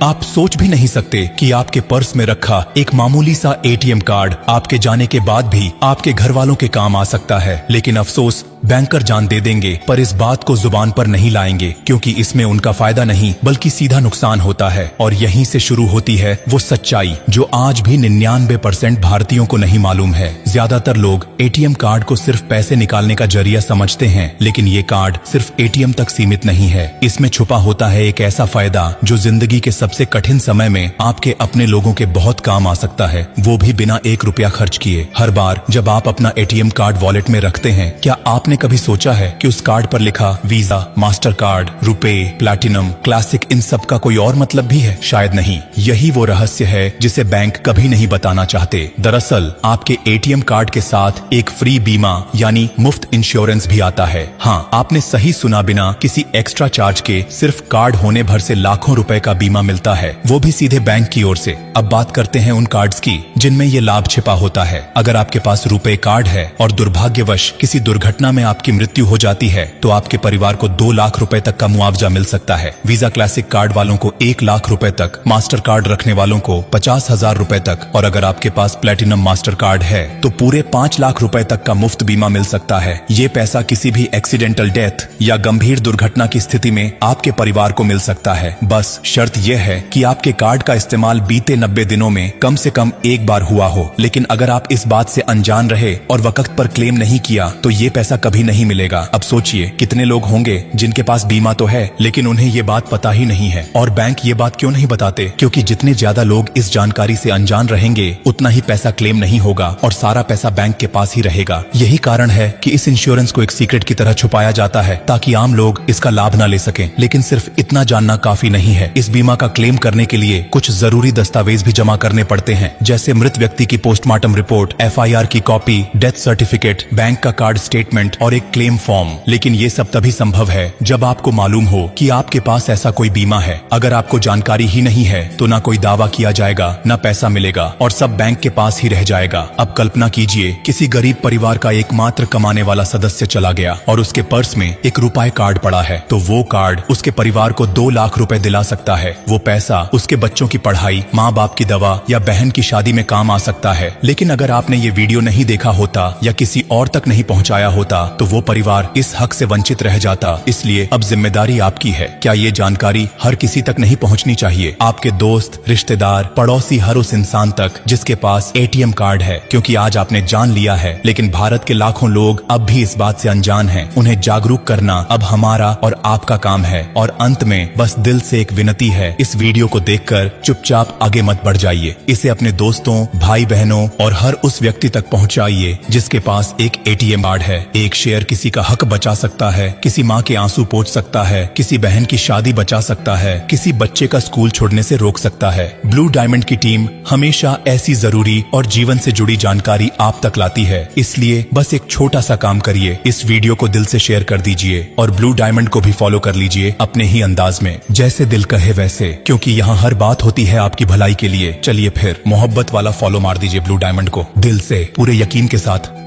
आप सोच भी नहीं सकते कि आपके पर्स में रखा एक मामूली सा एटीएम कार्ड आपके जाने के बाद भी आपके घर वालों के काम आ सकता है। लेकिन अफसोस, बैंकर जान दे देंगे पर इस बात को जुबान पर नहीं लाएंगे, क्योंकि इसमें उनका फायदा नहीं बल्कि सीधा नुकसान होता है। और यहीं से शुरू होती है वो सच्चाई जो आज भी 99% भारतीयों को नहीं मालूम है। ज्यादातर लोग एटीएम कार्ड को सिर्फ पैसे निकालने का जरिया समझते हैं, लेकिन ये कार्ड सिर्फ एटीएम तक सीमित नहीं है। इसमें छुपा होता है एक ऐसा फायदा जो जिंदगी के सबसे कठिन समय में आपके अपने लोगों के बहुत काम आ सकता है, वो भी बिना 1 रुपया खर्च किए। हर बार जब आप अपना एटीएम कार्ड वॉलेट में रखते हैं, क्या आपने कभी सोचा है कि उस कार्ड पर लिखा visa, master card, RuPay, platinum, classic, इन सब का कोई और मतलब भी है? शायद नहीं। यही वो रहस्य है जिसे बैंक कभी नहीं बताना चाहते। दरअसल आपके एटीएम कार्ड के साथ एक फ्री बीमा यानी मुफ्त इंश्योरेंस भी आता है। हाँ, आपने सही सुना, बिना किसी एक्स्ट्रा चार्ज के सिर्फ कार्ड होने भर से लाखों रुपए का बीमा मिलता है, वो भी सीधे बैंक की ओर से। अब बात करते हैं उन कार्ड्स की जिनमें ये लाभ छिपा होता है। अगर आपके पास रुपे कार्ड है और दुर्भाग्यवश किसी दुर्घटना में आपकी मृत्यु हो जाती है, तो आपके परिवार को 2 लाख रुपए तक का मुआवजा मिल सकता है। वीजा क्लासिक कार्ड वालों को 1 लाख रुपए तक, मास्टर कार्ड रखने वालों को 50,000 रुपए तक, और अगर आपके पास प्लेटिनम मास्टर कार्ड है तो पूरे 5 लाख रुपए तक का मुफ्त बीमा मिल सकता है। ये पैसा किसी भी एक्सीडेंटल डेथ या गंभीर दुर्घटना की स्थिति में आपके परिवार को मिल सकता है। बस शर्त यह है कि आपके कार्ड का इस्तेमाल बीते 90 दिनों में कम से कम एक बार हुआ हो। लेकिन अगर आप इस बात से अनजान रहे और वक्त पर क्लेम नहीं किया तो ये पैसा कभी नहीं मिलेगा। अब सोचिए कितने लोग होंगे जिनके पास बीमा तो है लेकिन उन्हें ये बात पता ही नहीं है। और बैंक ये बात क्यों नहीं बताते? क्योंकि जितने ज्यादा लोग इस जानकारी से अनजान रहेंगे उतना ही पैसा क्लेम नहीं होगा और सारा पैसा बैंक के पास ही रहेगा। यही कारण है कि इस इंश्योरेंस को एक सीक्रेट की तरह छुपाया जाता है ताकि आम लोग इसका लाभ न ले सकें। लेकिन सिर्फ इतना जानना काफी नहीं है। इस बीमा का क्लेम करने के लिए कुछ जरूरी दस्तावेज भी जमा करने पड़ते हैं, जैसे मृत व्यक्ति की पोस्टमार्टम रिपोर्ट, FIR की कॉपी, डेथ सर्टिफिकेट, बैंक का कार्ड स्टेटमेंट और एक क्लेम फॉर्म। लेकिन ये सब तभी संभव है जब आपको मालूम हो कि आपके पास ऐसा कोई बीमा है। अगर आपको जानकारी ही नहीं है तो ना कोई दावा किया जाएगा, ना पैसा मिलेगा और सब बैंक के पास ही रह जाएगा। अब कल्पना कीजिए किसी गरीब परिवार का एकमात्र कमाने वाला सदस्य चला गया और उसके पर्स में 1 रुपए कार्ड पड़ा है, तो वो कार्ड उसके परिवार को 2 लाख रुपए दिला सकता है। वो पैसा उसके बच्चों की पढ़ाई, माँ बाप की दवा या बहन की शादी में काम आ सकता है। लेकिन अगर आपने ये वीडियो नहीं देखा होता या किसी और तक नहीं पहुँचाया होता तो वो परिवार इस हक से वंचित रह जाता। इसलिए अब जिम्मेदारी आपकी है। क्या ये जानकारी हर किसी तक नहीं पहुंचनी चाहिए? आपके दोस्त, रिश्तेदार, पड़ोसी, हर उस इंसान तक जिसके पास एटीएम कार्ड है। क्योंकि आज आपने जान लिया है, लेकिन भारत के लाखों लोग अब भी इस बात से अनजान हैं। उन्हें जागरूक करना अब हमारा और आपका काम है। और अंत में बस दिल से एक विनती है, इस वीडियो को देखकर चुपचाप आगे मत बढ़ जाइए। इसे अपने दोस्तों, भाई बहनों और हर उस व्यक्ति तक पहुंचाइए जिसके पास एक एटीएम कार्ड है। एक शेयर किसी का हक बचा सकता है, किसी माँ के आंसू पोंछ सकता है, किसी बहन की शादी बचा सकता है, किसी बच्चे का स्कूल छोड़ने से रोक सकता है। ब्लू डायमंड की टीम हमेशा ऐसी जरूरी और जीवन से जुड़ी जानकारी आप तक लाती है। इसलिए बस एक छोटा सा काम करिए, इस वीडियो को दिल से शेयर कर दीजिए और ब्लू डायमंड को भी फॉलो कर लीजिए अपने ही अंदाज में, जैसे दिल कहे वैसे, क्योंकि यहाँ हर बात होती है आपकी भलाई के लिए। चलिए फिर मोहब्बत वाला फॉलो मार दीजिए ब्लू डायमंड को, दिल से, पूरे यकीन के साथ।